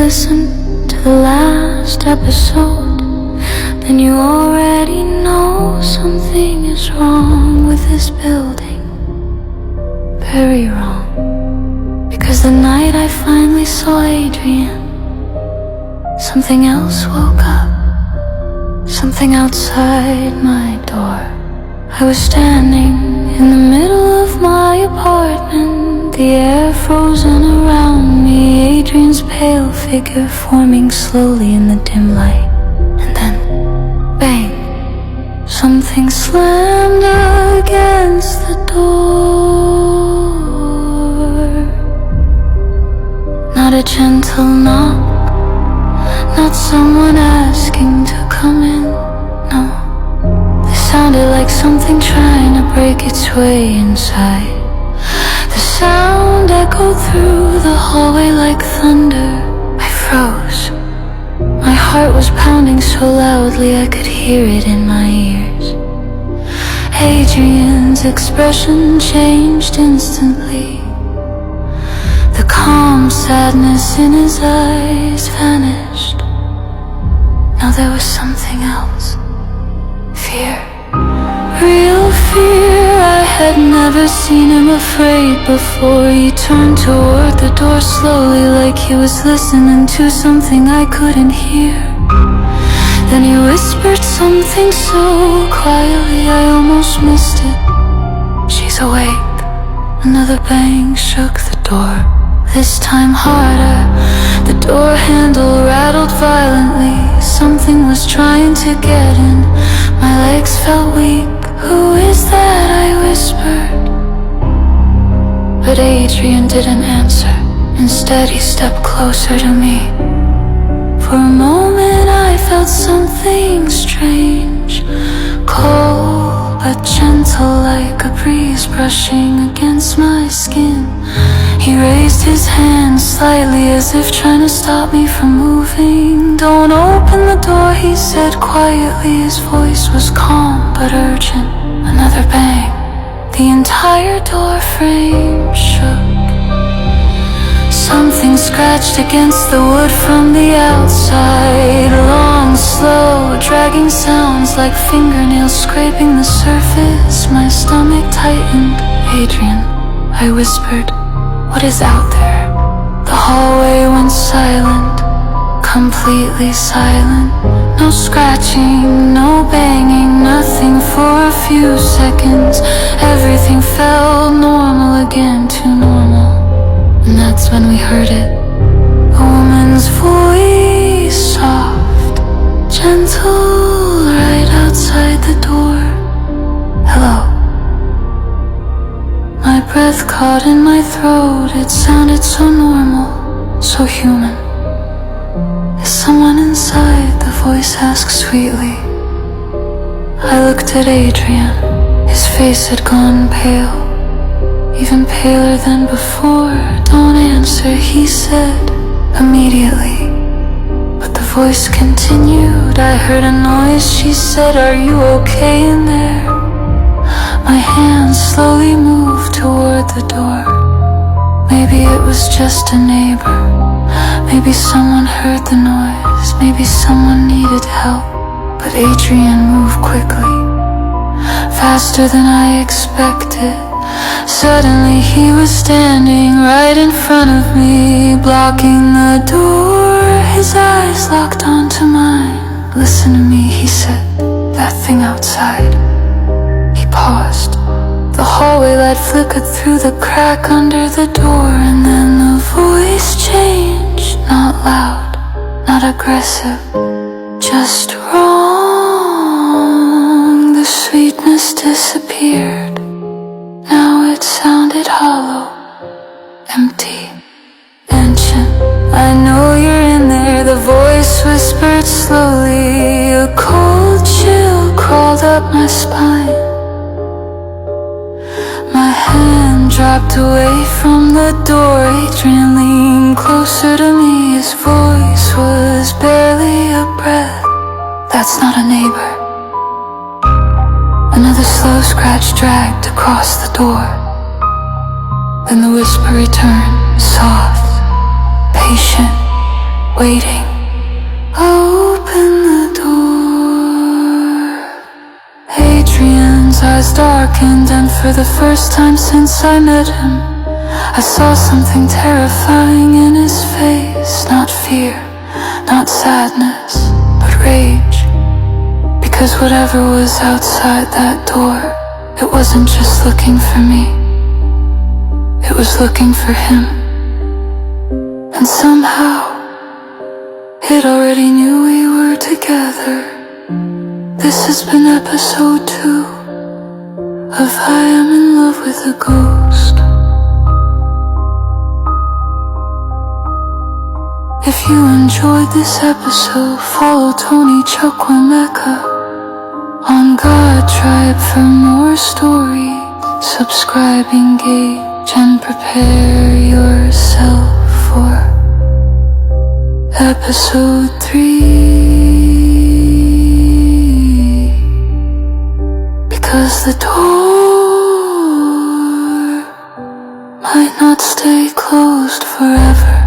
listen to the last episode, then you already know something is wrong with this building. Very wrong. Because the night I finally saw Adrian, something else woke up. Something outside my door. I was standing in the middle of my apartment, the air frozen around me, Adrian's pale figure forming slowly in the dim light. And then, bang, something slammed against the door. Not a gentle knock, not someone asking to come in, no. This sounded like something trying to break its way inside. The sound echoed through the hallway like thunder. I froze. My heart was pounding so loudly I could hear it in my ears. Adrian's expression changed instantly. The calm sadness in his eyes vanished. Now there was something else. Fear. Real fear. I had never seen him afraid before. He turned toward the door slowly, like he was listening to something I couldn't hear. Then he whispered something so quietly I almost missed it. She's awake. Another bang shook the door. This time harder. The door handle rattled violently. Something was trying to get in. My legs felt weak. Who is that? I whispered. But Adrian didn't answer. Instead he stepped closer to me. For a moment I felt something strange, cold but gentle, like a breeze brushing against my skin. He raised his hand slightly as if trying to stop me from moving. Don't open the door, he said quietly. His voice was calm but urgent. Another bang. The entire door frame shook. Something scratched against the wood from the outside. Long, slow, dragging sounds like fingernails scraping the surface. My stomach tightened. Adrian, I whispered. What is out there? The hallway went silent, completely silent. No scratching, no banging, nothing for a few seconds. Everything felt normal again, too normal. And that's when we heard it. A woman's voice, soft, gentle, right outside the door. Hello. My breath caught in my throat. It sounded so normal, so human. Is someone inside? The voice asked sweetly. I looked at Adrian. His face had gone pale, even paler than before. Don't answer, he said, immediately. But the voice continued. I heard a noise. She said, are you okay in there? My hand slowly moved toward the door. Maybe it was just a neighbor. Maybe someone heard the noise. Maybe someone needed help. But Adrian moved quickly, faster than I expected. Suddenly he was standing right in front of me, blocking the door. His eyes locked onto mine. Listen to me, he said. That thing outside. He paused. The hallway light flickered through the crack under the door, and then the voice changed. Not loud, not aggressive, just wrong. The sweetness disappeared. Now it sounded hollow, empty, ancient. I know you're in there, the voice whispered slowly. A cold chill crawled up my spine. My hand dropped away from the door. Adrian leaned closer to me. His voice was barely a breath. That's not a neighbor. Another slow scratch dragged across the door. Then the whisper returned, soft, patient, waiting. Open the door. Adrian's eyes darkened, and for the first time since I met him, I saw something terrifying in his face. Not fear, not sadness, but rage. Because whatever was outside that door, it wasn't just looking for me, it was looking for him. And somehow, it already knew we were together. This has been episode 2 of I Am in Love with a Ghost. If you enjoyed this episode, follow Tony Chukwemeka on OnGodtribe for more stories. Subscribe, engage, and prepare yourself for episode 3. Because the door might not stay closed forever.